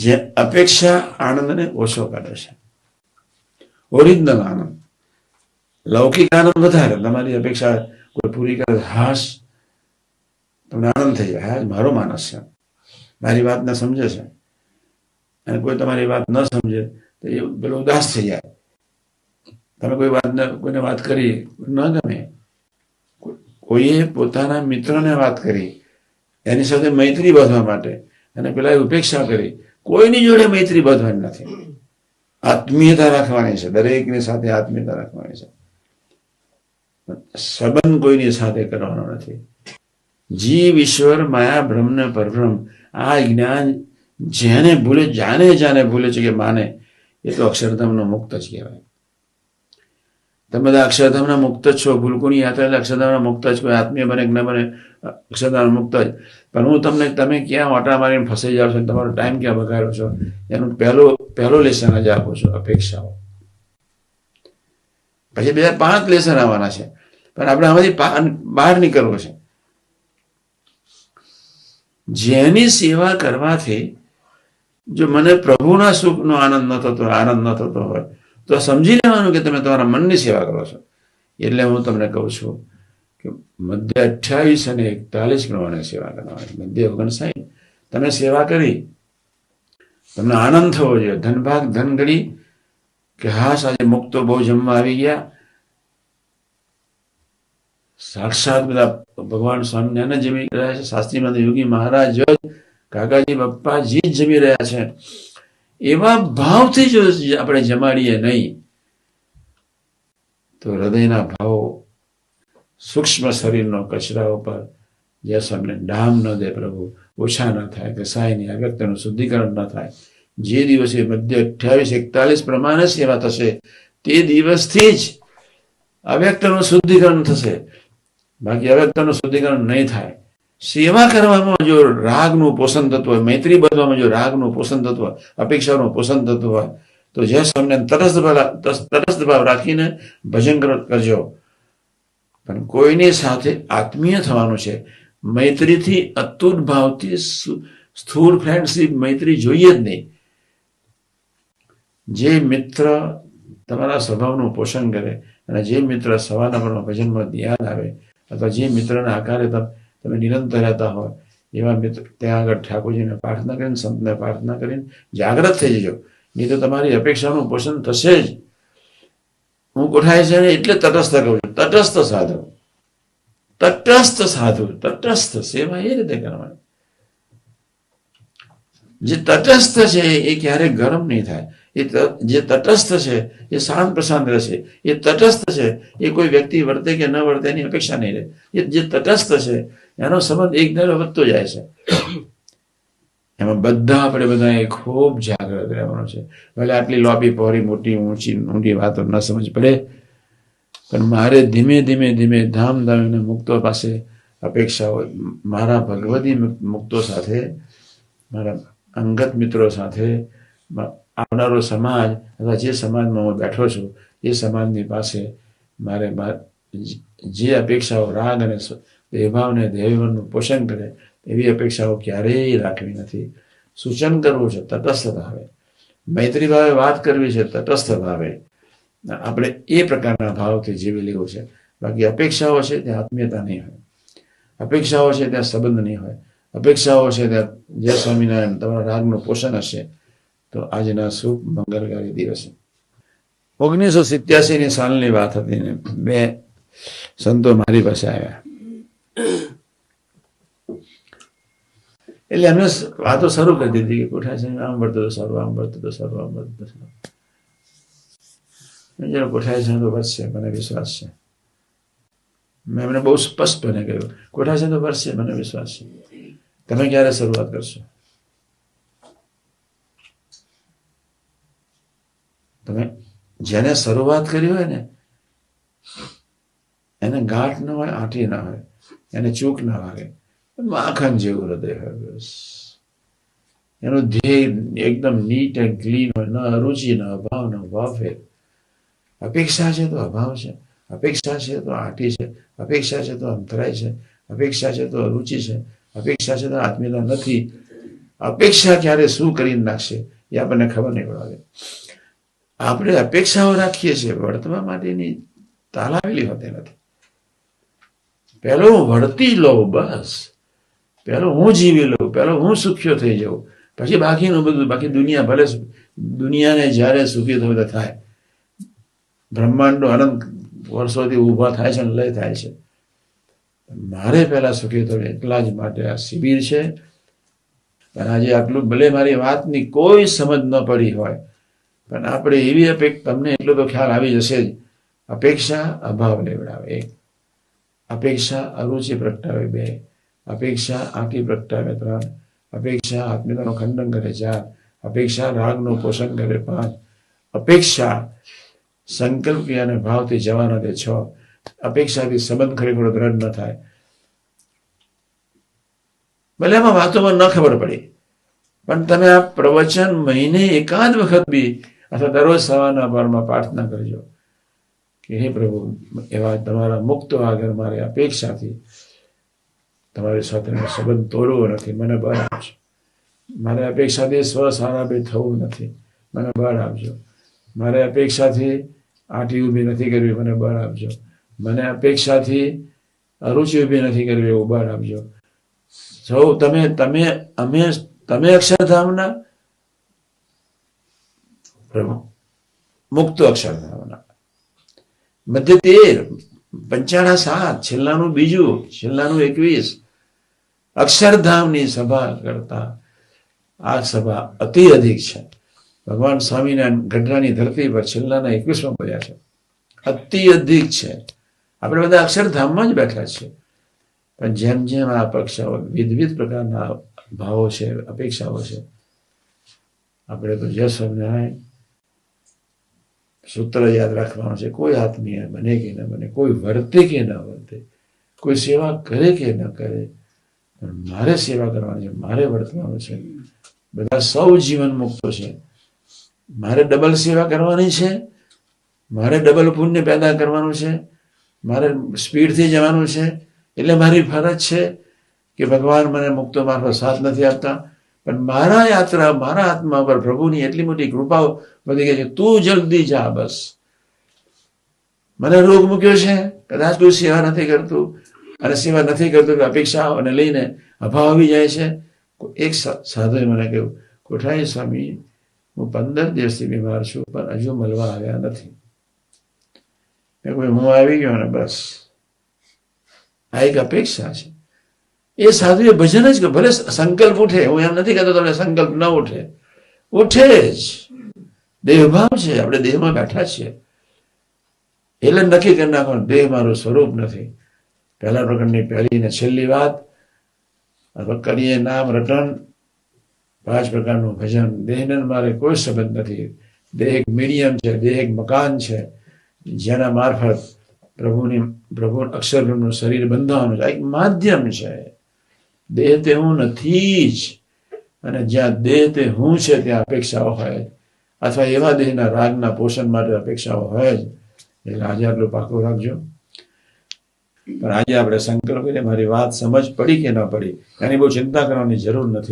જે અપેક્ષા આનંદને ઓછો કરે છે. ઓરિજિનલ આનંદ, લૌકિક આનંદ વધારે. તમારી અપેક્ષા કોઈ પૂરી કરે, હાશ તમને આનંદ થઈ જાય, હા મારો માણસ છે, મારી વાતને સમજે છે. અને કોઈ તમારી વાત ન સમજે તો એ પેલો ઉદાસ થઈ જાય. તમે કોઈને વાત કરી ન ગમે, કોઈએ પોતાના મિત્રને વાત કરી, એની સાથે મૈત્રી બાંધવા માટે, અને પેલા ઉપેક્ષા કરી. કોઈની જોડે મૈત્રી બાંધવાની નથી, આત્મીયતા રાખવાની છે. દરેકની સાથે આત્મીયતા રાખવાની છે. સંબંધ કોઈની સાથે કરવાનો નથી. જીવ, ઈશ્વર, માયા, બ્રહ્મ ને પરબ્રહ્મ, આ જ્ઞાન જેને ભૂલે, જાને ભૂલે છે કે માને, એ તો અક્ષરધામનો મુક્ત જ કહેવાય. તમે બધા અક્ષરધામના મુક્ત જ છો. ભૂલકુની યાત્રા અક્ષરધામના મુક્ત જ. કોઈ આત્મીય બને કે ન બને, અક્ષરધામ મુક્ત જ. પણ હું તમને, તમે ક્યાં ઓટા મારીને ફસાઈ જાઓ છો, તમારો ટાઈમ ક્યાં બગાડો છો, એનું પહેલો લેસન જ આપો છો, અપેક્ષાઓ. પછી બીજા 5 લેસન આવવાના છે, પણ આપણે આમાંથી બહાર નીકળવું છે. જેની સેવા કરવાથી જો મને પ્રભુના સુખનો આનંદ ન થતો હોય તો સમજી લેવાનું કે તમે તમારા મનની સેવા કરો છો. એટલે હું તમને કહું છું કે મધ્ય 28 અને 41 પ્રમાણે સેવા કરવાની. મધ્ય 59 તમે સેવા કરી, તમને આનંદ થવો જોઈએ. ધનભાગ ધન ગળી કે હાશ આજે મુક્તો બહુ જમવા આવી ગયા. સાક્ષાત બધા ભગવાન સ્વામિનારાયણ જમી રહ્યા છે, શાસ્ત્રીમાં યોગી મહારાજ, કાકાજી બાપ્પાજી જ જમી રહ્યા છે. એવા ભાવથી જો આપણે જમાડીએ નહીં તો હૃદયના ભાવ સૂક્ષ્મ શરીરનો કચરા ઉપર જે સ્વામીને ડામ ન દે પ્રભુ, ઓછા ન થાય, કસાય નહીં, આ વ્યક્તિનું શુદ્ધિકરણ ન થાય. જે દિવસે મધ્ય 28-41 પ્રમાણે સેવા થશે તે દિવસથી જ અવ્યક્તનું શુદ્ધિકરણ થશે. બાકી અવ્યક્તનું શુદ્ધિકરણ નહીં થાય. સેવા કરવામાં જો રાગનું પોષણ થતું હોય, મૈત્રી બાંધવામાં જો રાગનું પોષણ થતું હોય, અપેક્ષાનું પોષણ થતું હોય, તો જે સ્વામીને તટસ્થ ભાવ રાખીને ભજન કરજો. પણ કોઈની સાથે આત્મીય થવાનું છે. મૈત્રીથી, અતુટ ભાવથી, સ્થૂળ ફ્રેન્ડશીપ મૈત્રી જોઈએ જ નહીં. જે મિત્ર તમારા સ્વભાવનું પોષણ કરે, અને જે મિત્ર સવારના ભજનમાં ધ્યાન આવે, અથવા જે મિત્રના આકારે તમે નિરંતર રહેતા હોય, એવા મિત્ર ત્યાં આગળ ઠાકોરજીને પ્રાર્થના કરીને, સંતને પ્રાર્થના કરીને જાગ્રત થઈ જજો. નહીં તો તમારી અપેક્ષાનું પોષણ થશે જ. હું કોઠાય છે ને એટલે તટસ્થ કહું છું. તટસ્થ સાધુ, તટસ્થ સેવા એ રીતે કરવાની. જે તટસ્થ છે એ ક્યારેય ગરમ નહીં થાય. જે તટસ્થ છે એ શાંત પ્રશાંત રહેશે. એ તટસ્થ છે એ કોઈ વ્યક્તિ વર્તે કે ન વર્તે એની અપેક્ષા નહીં રહે. જે તટસ્થ છે એનો સંબંધ એક ધારો વધતો જાય છે. એમાં આપણે બધાએ ખૂબ જાગ્રત રહેવાનું છે. ભલે આટલી લોબી પહોરી મોટી ઊંડી વાતો ન સમજ પડે, પણ મારે ધીમે ધીમે ધામ મુક્તો પાસે અપેક્ષાઓ, મારા ભગવદી મુક્તો સાથે, મારા અંગત મિત્રો સાથે, આવનારો સમાજ અથવા જે સમાજમાં હું બેઠો છું એ સમાજની પાસે મારે જે અપેક્ષાઓ રાગ અને દેહભાવને દેહભાવનું પોષણ કરે એવી અપેક્ષાઓ ક્યારેય રાખવી નથી. સૂચન કરવું છે તટસ્થ ભાવે, મૈત્રી ભાવે વાત કરવી છે તટસ્થ ભાવે. આપણે એ પ્રકારના ભાવથી જીવી લેવું છે. બાકી અપેક્ષાઓ છે ત્યાં આત્મીયતા નહીં હોય, અપેક્ષાઓ છે ત્યાં સંબંધ નહીં હોય, અપેક્ષાઓ છે ત્યાં જય સ્વામિનારાયણ તમારા રાગનું પોષણ હશે તો આજના શુભ મંગલકારી દિવસે 1987 સાલની વાત હતી ને 2 સંતો મારી પાસે આવ્યા. એટલે એમને વાતો શરૂ કરી દીધી કે કોઠા છે આમ વર્તો તો સારું, આમ વર્તો તો સારું, આમ વર્તો તો સારું. કોઠાય છે તો વર્ષે મને વિશ્વાસ છે. મેં એમને બહુ સ્પષ્ટપણે કહ્યું કોઠા છે તો વર્ષે મને વિશ્વાસ છે. તમે ક્યારે શરૂઆત કરશો? તમે જેને શરૂઆત કરી હોય ને એને ગાંઠ ન હોય, આંટી ના હોય, એને ચૂક ના લાગે, માખણ જેવું હૃદય હોય. બસ એનું ધ્યેય એકદમ નીટ એન્ડ ક્લીન હોય, ન અરુચિ, ન અભાવ, ન ભાવફેર. અપેક્ષા છે તો અભાવ છે, અપેક્ષા છે તો આંટી છે, અપેક્ષા છે તો અંતરાય છે, અપેક્ષા છે તો અરુચિ છે, અપેક્ષા છે તો આત્મીયતા નથી. અપેક્ષા ક્યારે શું કરી નાખશે એ આપણને ખબર નહીં પડે. આપણે અપેક્ષાઓ રાખીએ છીએ, વર્તવા માટેની તાલાવેલી હોતી નથી. પહેલો હું વર્તી લઉં, બસ પહેલો હું જીવી લઉં, પહેલો હું સુખ્યો થઈ જાઉં, પછી બાકીનું બધું. બાકી દુનિયા ભલે, દુનિયાને જ્યારે સુખી થવું તો થાય. બ્રહ્માંડો અનંત વર્ષોથી ઊભા થાય છે અને લય થાય છે. મારે પહેલા સુખી થવું, એટલા જ માટે આ શિબિર છે. અને આજે આટલું, ભલે મારી વાતની કોઈ સમજ ન પડી હોય, પણ આપણે એવી તમને એટલો તો ખ્યાલ આવી જશે જ. અપેક્ષા અભાવ લેવડાવે 1, અપેક્ષા અરુચિ પ્રગટાવે 2, અપેક્ષા આંકી પ્રગટાવે 3, અપેક્ષા આત્મીયતાનું ખંડન કરે 4, અપેક્ષા રાગનું પોષણ કરે 5, અપેક્ષા સંકલ્પ અને ભાવથી જવાના દે 6, અપેક્ષાથી સંબંધ ખરેખર દ્રઢ ન થાય. ભલે એમાં વાતોમાં ન ખબર પડી, પણ તમે આ પ્રવચન મહિને એકાદ વખત બી અથવા દરરોજ સવારના ભારમાં પ્રાર્થના કરજો કે હે પ્રભુ, એવા તમારા મુક્ત આગળ મારે અપેક્ષાથી તમારી સાથેનો સંબંધ તોડવો નથી, મને બળ આપજો. મારે અપેક્ષાથી સ્વ સારાભી થવું નથી, મને બળ આપજો. મારે અપેક્ષાથી આંટી ઊભી નથી કરવી, મને બળ આપજો. મને અપેક્ષાથી અરુચિ ઊભી નથી કરવી, એવું બળ આપજો. સૌ તમે અક્ષરધામના પ્રભુ, મુક્ત અક્ષરધામના, મધ્ય 13, પંચાળા 7, છેલ્લાનું 2, છેલ્લાનું 21. અક્ષરધામની સભા કરતા આ સભા અતિ અધિક છે. ભગવાન સ્વામિનારાયણ ગઢડાની ધરતી પર છેલ્લાના 21માં બોલ્યા છે, અતિ અધિક છે. આપણે બધા અક્ષરધામમાં જ બેઠા છીએ. પણ જેમ જેમ આ અપેક્ષાઓ, વિવિધ પ્રકારના ભાવો છે, અપેક્ષાઓ છે, આપણે તો જય સ્વામિનારાયણ સૂત્ર યાદ રાખવાનું છે. કોઈ આત્મીય બને કે ન બને, કોઈ વર્તે કે ન વર્તે, કોઈ સેવા કરે કે ન કરે, મારે સેવા કરવાની છે, મારે વર્તવાનું છે. બધા સૌ જીવન મુક્તો છે. મારે ડબલ સેવા કરવાની છે, મારે ડબલ પુણ્ય પેદા કરવાનું છે, મારે સ્પીડથી જવાનું છે. એટલે મારી ફરજ છે કે ભગવાન મને મુક્તો મારફત સાથ નથી આપતા, પણ મારા યાત્રા, મારા આત્મા પર પ્રભુની એટલી મોટી કૃપાઓ વધી ગઈ છે, તું જલ્દી જા બસ. મને રોગ મૂક્યો છે, કદાચ કોઈ સેવા નથી કરતું, અને સેવા નથી કરતું અપેક્ષાઓને લઈને અભાવ આવી જાય છે. એક સાધુએ મને કહ્યું, કોઠારી સ્વામી, હું 15 દિવસથી બીમાર છું, પણ હજુ મળવા આવ્યા નથી. મેં કહ્યું, હું આવી ગયો ને બસ. આ એક અપેક્ષા છે. એ સાધુએ ભજન જ, ભલે સંકલ્પ ઉઠે, હું એમ નથી કહેતો તમને સંકલ્પ ન ઉઠે, ઉઠે જ. દેહભાવ છે, આપણે દેહમાં બેઠા છીએ. એટલે નક્કી કરી નાખવાનું, દેહ મારું સ્વરૂપ નથી. પહેલા પ્રકરણની પહેલી ને છેલ્લી વાત, કરીએ નામ રટન, 5 પ્રકારનું ભજન. દેહને મારે કોઈ સંબંધ નથી. દેહ એક મીડિયમ છે, દેહ એક મકાન છે, જેના મારફત પ્રભુ અક્ષરનું શરીર બંધાવાનું છે. એક માધ્યમ છે. દેહ તે હું નથી જ. અને જ્યાં દેહ તે હું છે, ત્યાં અપેક્ષાઓ હોય, અથવા એવા દેહના રાગના પોષણ માટે અપેક્ષાઓ હોય જ. એટલે આજે આટલું પાકું રાખજો. પણ આજે આપણે સંકલ્પ કરીએ, મારી વાત સમજ પડી કે ન પડી એની બહુ ચિંતા કરવાની જરૂર નથી.